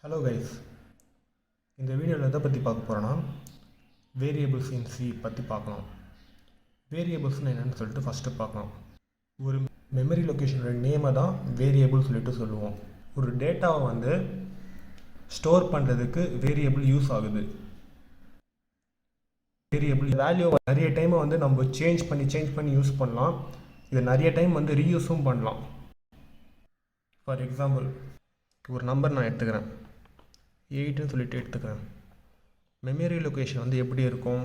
Hello guys, இந்த வீடியோவில் எதை பற்றி பார்க்க போகிறோன்னா வேரியபிள்ஸ் இன் சி பற்றி பார்க்கலாம். வேரியபிள்ஸ்னு என்னென்னு சொல்லிட்டு ஃபஸ்ட்டு பார்க்கலாம். ஒரு மெமரி லொக்கேஷனோட நேமை தான் வேரியபிள் சொல்லிட்டு சொல்லுவோம். ஒரு டேட்டாவை வந்து ஸ்டோர் பண்ணுறதுக்கு வேரியபிள் யூஸ் ஆகுது. வேரியபிள் வேல்யூ நிறைய டைமை வந்து நம்ம சேஞ்ச் பண்ணி யூஸ் பண்ணலாம். இது நிறைய டைம் வந்து ரீயூஸும் பண்ணலாம். ஃபார் எக்ஸாம்பிள், ஒரு நம்பர் நான் எடுத்துக்கிறேன், 8ன்னு சொல்லிட்டு எடுத்துக்கிறேன். மெமரி லொக்கேஷன் வந்து எப்படி இருக்கும்?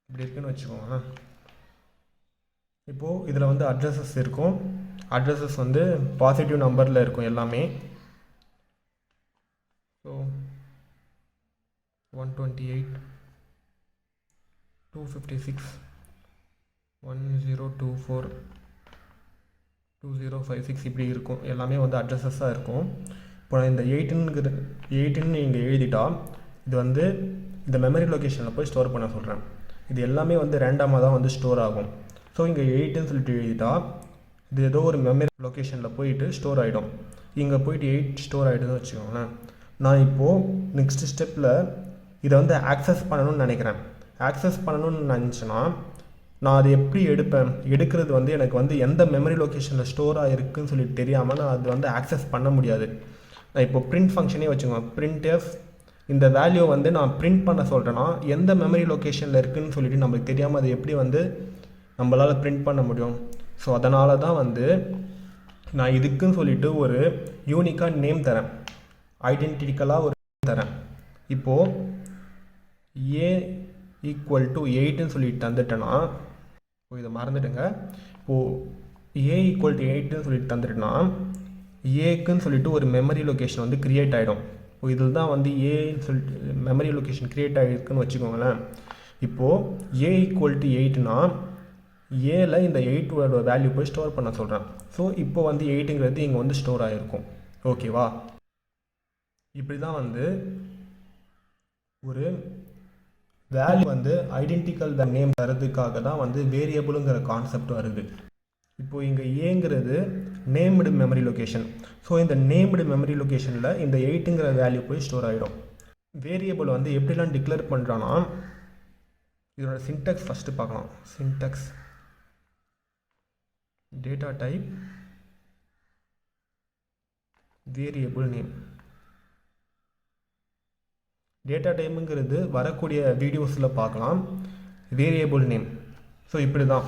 இப்படி இருக்குன்னு வச்சுக்கோங்க. இப்போது இதில் வந்து அட்ரஸஸ் இருக்கும். அட்ரஸஸ் வந்து பாசிட்டிவ் நம்பரில் இருக்கும் எல்லாமே. ஸோ 128 256 1024 2056 இப்படி இருக்கும். எல்லாமே வந்து அட்ரஸஸாக இருக்கும். இப்போ நான் இந்த 8ன்னு இங்கே எழுதிட்டா இது வந்து இந்த மெமரி லொக்கேஷனில் போய் ஸ்டோர் பண்ண சொல்கிறேன். இது எல்லாமே வந்து ரேண்டமாக தான் வந்து ஸ்டோர் ஆகும். ஸோ இங்கே 8ன்னு சொல்லிட்டு எழுதிட்டா இது ஏதோ ஒரு மெமரி லொக்கேஷனில் போயிட்டு ஸ்டோர் ஆகிடும். இங்கே போயிட்டு 8 ஸ்டோர் ஆகிடுதுன்னு வச்சுக்கோங்களேன். நான் இப்போது நெக்ஸ்ட் ஸ்டெப்பில் இதை வந்து ஆக்சஸ் பண்ணணும்னு நினைக்கிறேன். ஆக்சஸ் பண்ணணும்னு நினச்சேன்னா நான் அதை எப்படி எடுப்பேன்? எடுக்கிறது வந்து எனக்கு வந்து எந்த மெமரி லொக்கேஷனில் ஸ்டோர் ஆகிருக்குன்னு சொல்லிட்டு தெரியாமல் நான் அது வந்து ஆக்சஸ் பண்ண முடியாது. நான் இப்போ பிரிண்ட் ஃபங்க்ஷனே வச்சுக்கோங்க. பிரிண்ட்எஃப் இந்த வேல்யூ வந்து நான் பிரிண்ட் பண்ண சொல்கிறேன்னா எந்த மெமரி லொக்கேஷனில் இருக்குதுன்னு சொல்லிட்டு நம்மளுக்கு தெரியாமல் அதை எப்படி வந்து நம்மளால் பிரிண்ட் பண்ண முடியும்? ஸோ அதனால தான் வந்து நான் இதுக்குன்னு சொல்லிட்டு ஒரு யூனிக்காக நேம் தரேன், ஐடென்டிக்கலாக ஒரு தரேன். இப்போது ஏ ஈக்குவல் டு 8ன்னு சொல்லிட்டு தந்துட்டேன்னா, இதை மறந்துடுங்க. இப்போது ஏ ஈக்குவல் டு 8ன்னு சொல்லிட்டு தந்துட்டேன்னா ஏக்குன்னு சொல்லிட்டு ஒரு மெமரி லொக்கேஷன் வந்து க்ரியேட் ஆகிடும். இதில் தான் வந்து ஏன்னு சொல்லிட்டு மெமரி லொக்கேஷன் க்ரியேட் ஆகிருக்குன்னு வச்சுக்கோங்களேன். இப்போது ஏ ஈக்குவல் டு 8னா ஏல இந்த 8ஓட வேல்யூ போய் ஸ்டோர் பண்ண சொல்கிறேன். ஸோ இப்போ வந்து 8ங்கிறது இங்கே வந்து ஸ்டோர் ஆகிருக்கும். ஓகேவா? இப்படி தான் வந்து ஒரு வேல்யூ வந்து ஐடென்டிக்கல் நேம் தரதுக்காக தான் வந்து வேரியபிளுங்கிற கான்செப்ட் வருது. இப்போது இங்கே ஏங்கிறது நேம்டு மெமரி லொக்கேஷன். ஸோ இந்த நேம்டு மெமரி லொக்கேஷனில் இந்த 8ங்கிற வேல்யூ போய் ஸ்டோர் ஆகிடும். வேரியபிள் வந்து எப்படிலாம் டிக்ளேர் பண்ணுறான்னா இதோட சின்டெக்ஸ் ஃபஸ்ட்டு பார்க்கலாம். Syntax data type variable name. Data டைப்புங்கிறது வரக்கூடிய வீடியோஸில் பார்க்கலாம். Variable name. ஸோ இப்படி தான்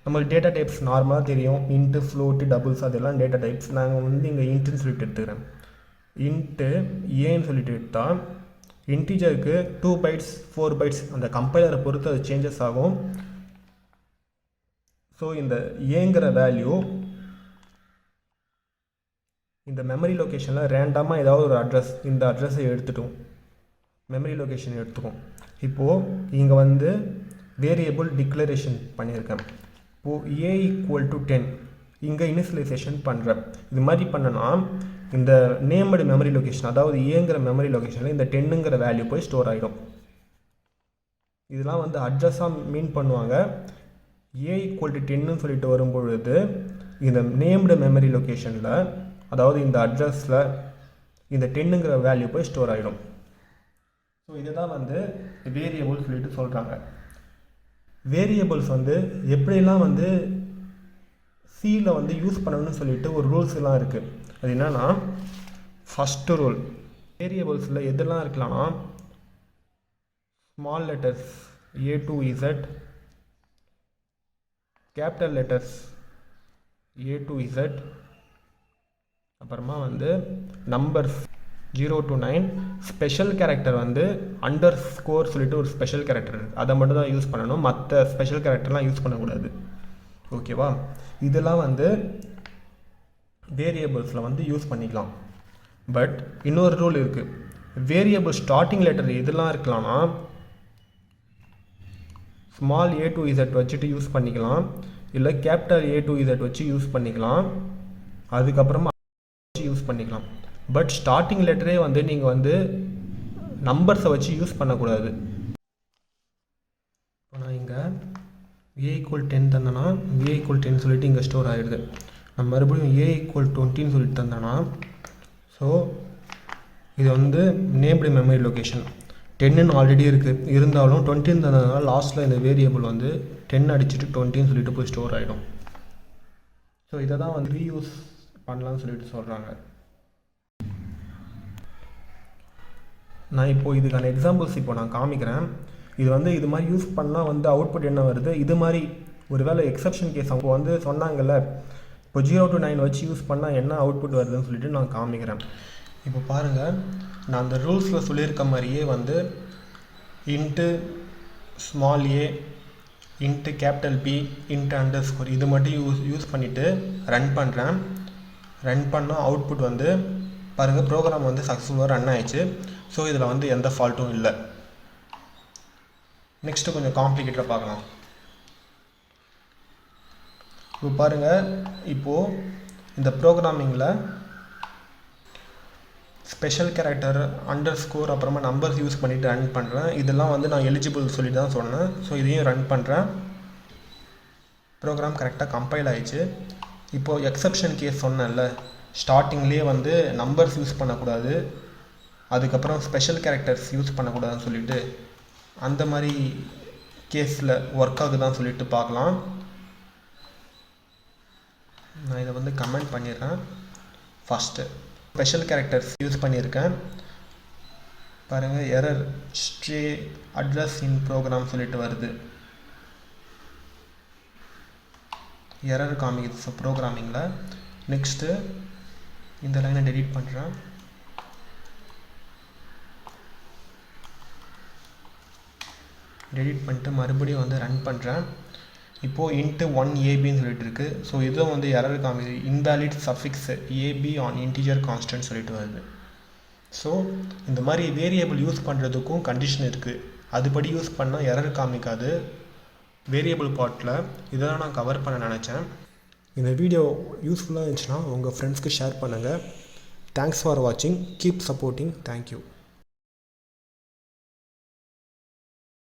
நம்மளுக்கு டேட்டா டைப்ஸ் நார்மலாக தெரியும். இன்ட்டு, ஃப்ளோட்டு, டபுள்ஸ் அதெல்லாம் டேட்டா டைப்ஸ். நாங்கள் வந்து இங்கே இன்ட்டுன்னு சொல்லிட்டு எடுத்துக்கிறேன். இன்ட்டு ஏன்னு சொல்லிட்டு எடுத்தால் இன்டீஜருக்கு 2 bytes 4 bytes அந்த கம்பைலரை பொறுத்து அது சேஞ்சஸ் ஆகும். ஸோ இந்த ஏங்கிற வேல்யூ இந்த மெமரி லொக்கேஷனில் ரேண்டமாக ஏதாவது ஒரு அட்ரஸ், இந்த அட்ரஸை எடுத்துட்டோம், மெமரி லொக்கேஷன் எடுத்துக்கும். இப்போது இங்கே வந்து வேரியபிள் டிக்ளரேஷன் பண்ணியிருக்கேன். இப்போது ஏ ஈக்குவல் டு 10 இங்கே இனிஷியலைசேஷன் பண்ணுறேன். இது மாதிரி பண்ணனா இந்த நேம்டு மெமரி லொக்கேஷன், அதாவது ஏங்கிற மெமரி லொக்கேஷனில் இந்த 10ங்கிற வேல்யூ போய் ஸ்டோர் ஆகிடும். இதெல்லாம் வந்து அட்ரஸாக மீன் பண்ணுவாங்க. ஏ ஈக்குவல் டு 10ன்னு சொல்லிட்டு வரும்பொழுது இந்த நேம்டு மெமரி லொக்கேஷனில், அதாவது இந்த அட்ரஸில் இந்த 10ங்கிற வேல்யூ போய் ஸ்டோர் ஆகிடும். ஸோ இதுதான் வந்து வேரியபிள் சொல்லிட்டு சொல்கிறாங்க. வேரியபிள்ஸ் வந்து எப்படிலாம் வந்து சியில் வந்து யூஸ் பண்ணணும்னு சொல்லிட்டு ஒரு ரூல்ஸ் எல்லாம் இருக்குது. அது என்னன்னா, ஃபஸ்ட்டு ரூல், வேரியபிள்ஸில் எதெல்லாம் இருக்கலாம்னா small letters A to Z, capital letters A to Z, அப்புறமா வந்து நம்பர்ஸ் 0 to 9, ஸ்பெஷல் கேரக்டர் வந்து அண்டர் ஸ்கோர் சொல்லிட்டு ஒரு ஸ்பெஷல் கேரக்டர் இருக்குது. அதை மட்டும் தான் யூஸ் பண்ணணும், மற்ற ஸ்பெஷல் கேரக்டர்லாம் யூஸ் பண்ணக்கூடாது. ஓகேவா? இதெல்லாம் வந்து வேரியபிள்ஸில் வந்து யூஸ் பண்ணிக்கலாம். பட் இன்னொரு ரூல் இருக்குது. வேரியபிள் ஸ்டார்டிங் லெட்டர் இதெல்லாம் இருக்கலாம்னா ஸ்மால் A to Z வச்சுட்டு யூஸ் பண்ணிக்கலாம், இல்லை கேபிட்டல் A to Z வச்சு யூஸ் பண்ணிக்கலாம், அதுக்கப்புறமா யூஸ் பண்ணிக்கலாம். பட் ஸ்டார்டிங் லெட்டரே வந்து நீங்கள் வந்து நம்பர்ஸை வச்சு யூஸ் பண்ணக்கூடாது. a ஈக்குவல் 10 தந்தனா a ஈக்குவல் 10 சொல்லிட்டு இங்கே ஸ்டோர் ஆகிடுது. நம்ம மறுபடியும் a ஈக்குவல் 20 சொல்லிட்டு தந்தனா ஸோ இது வந்து நேம்டு மெமரி லொக்கேஷன் 10ன்னு ஆல்ரெடி இருக்குது, இருந்தாலும் 20 தந்ததுனால லாஸ்ட்டில் இந்த வேரியபிள் வந்து 10 அடிச்சுட்டு 20ன்னு சொல்லிட்டு போய் ஸ்டோர் ஆகிடும். ஸோ இதை தான் வந்து ரீயூஸ் பண்ணலான்னு சொல்லிட்டு சொல்கிறாங்க. நான் இப்போது இதுக்கான எக்ஸாம்பிள்ஸ் இப்போ நான் காமிக்கிறேன். இது வந்து இது மாதிரி யூஸ் பண்ணால் வந்து அவுட்புட் என்ன வருது, இது மாதிரி ஒரு வேளை எக்ஸப்ஷன் கேஸ் அவங்க வந்து சொன்னாங்கல்ல, இப்போ 0 to 9 வச்சு யூஸ் பண்ணால் என்ன அவுட்புட் வருதுன்னு சொல்லிட்டு நான் காமிக்கிறேன். இப்போ பாருங்கள், நான் அந்த ரூல்ஸில் சொல்லியிருக்க மாதிரியே வந்து into small a into capital b into underscore இது மட்டும் யூஸ் பண்ணிவிட்டு ரன் பண்ணுறேன். ரன் பண்ணால் அவுட்புட் வந்து பாருங்கள், ப்ரோக்ராம் வந்து சக்ஸஸ்ஃபுல்லாக ரன் ஆயிடுச்சு. ஸோ இதில் வந்து எந்த ஃபால்ட்டும் இல்லை. நெக்ஸ்ட்டு கொஞ்சம் காம்ப்ளிகேட்டடாக பார்க்கலாம். இப்போ பாருங்கள், இப்போது இந்த ப்ரோக்ராமிங்கில் ஸ்பெஷல் கேரக்டர் அண்டர்ஸ்கோர் அப்புறமா நம்பர்ஸ் யூஸ் பண்ணிவிட்டு ரன் பண்ணுறேன். இதெல்லாம் வந்து நான் எலிஜிபிள் சொல்லிட்டு தான் சொன்னேன். ஸோ இதையும் ரன் பண்ணுறேன். ப்ரோக்ராம் கரெக்டாக கம்பைல் ஆயிடுச்சு. இப்போது எக்ஸப்ஷன் கேஸ் சொன்னேன்ல, ஸ்டார்டிங்லேயே வந்து நம்பர்ஸ் யூஸ் பண்ணக்கூடாது, அதுக்கப்புறம் ஸ்பெஷல் கேரக்டர்ஸ் யூஸ் பண்ணக்கூடாதுன்னு சொல்லிட்டு அந்த மாதிரி கேஸில் ஒர்க் ஆகுதான்னு சொல்லிட்டு பார்க்கலாம். நான் இதை வந்து கமெண்ட் பண்ணிடுறேன். ஃபஸ்ட்டு ஸ்பெஷல் கேரக்டர்ஸ் யூஸ் பண்ணியிருக்கேன். பாருங்கள், error stray address in program சொல்லிட்டு வருது. எரர் காமிக்குது ப்ரோக்ராமிங்கில். நெக்ஸ்ட்டு இந்த லைனை டெலீட் பண்ணுறேன். டெலீட் பண்ணிட்டு மறுபடியும் வந்து ரன் பண்ணுறேன். இப்போது இன்ட்டு 1 ஏபின்னு சொல்லிட்டு இருக்குது. ஸோ இதுவும் வந்து எரர் காமிக்குது, invalid suffix AB on integer constant சொல்லிட்டு வருது. ஸோ இந்த மாதிரி வேரியபிள் யூஸ் பண்ணுறதுக்கும் கண்டிஷன் இருக்குது. அதுபடி யூஸ் பண்ணால் எரர் காமிக்காது. வேரியபிள் பார்ட்டில் இதெல்லாம் நான் கவர் பண்ண நினச்சேன். இந்த வீடியோ யூஸ்ஃபுல்லாக இருந்துச்சுன்னா உங்கள் ஃப்ரெண்ட்ஸ்க்கு ஷேர் பண்ணுங்கள். தேங்க்ஸ் ஃபார் வாட்சிங். Keep supporting. தேங்க்யூ.